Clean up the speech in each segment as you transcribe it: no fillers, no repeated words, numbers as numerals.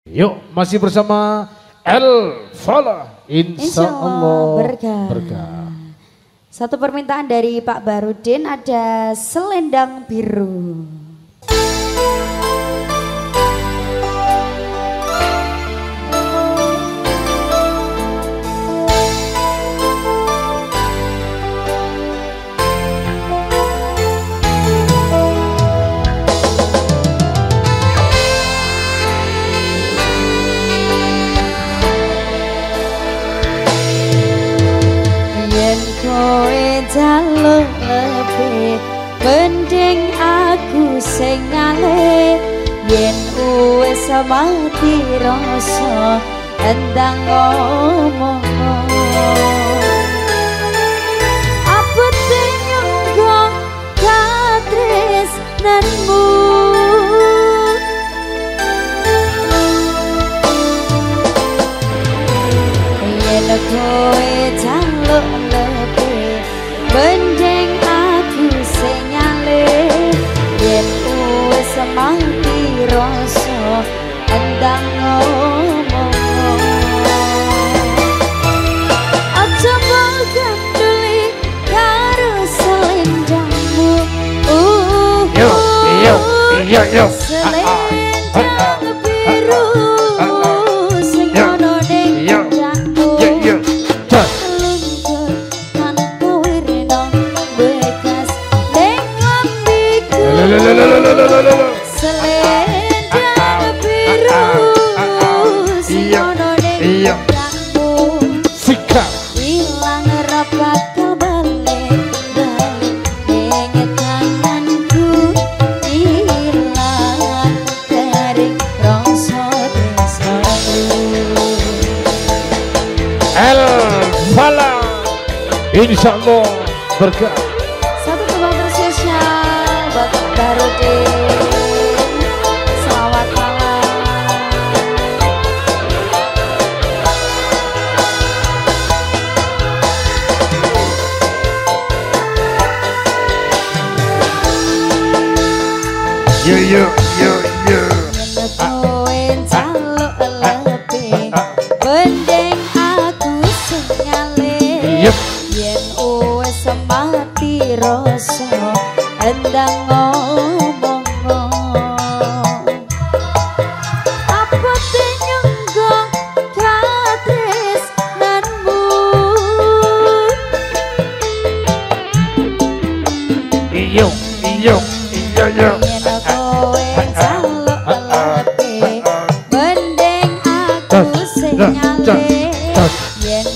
Yuk masih bersama El Fala, insya Allah berkah. Satu permintaan dari Pak Barudin, ada selendang biru. Kowe jaluk lebih mending aku sing ngalih yen wis mati rasa endang ngomong apa tenyenggo katresnanmu yen kowe jaluk bendeng aku senyale yen wis mati rasa endang ngomong aja baganduli karo selendangmu yo selendang biru sing ono ning selendang biru sing ono ning daku sikap ilang rapat balik ning tanganku ilang dari rasa tresnaku El Fala, insya Allah berkah. Satu terbang terspesial buat Barudin. Selamat malam. Yo. Kowe jaluk lebih bendeng aku sing ngalih yen wis mati rasa endang ngomong apa tenyenggo katresnanmu Yo. yen kowe jaluk lebih bendeng aku sing ngalih yen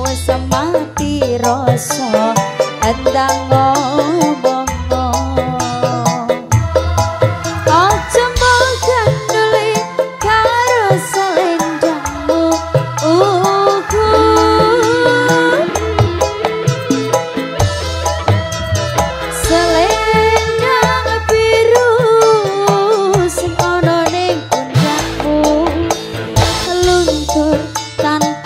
wis mati rasa endang ngomong aja baganduli karo selendangmu selendang biru sing ono ning pundakmu luntur tanpa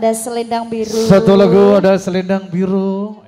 ada selendang biru. Satu lagu ada selendang biru.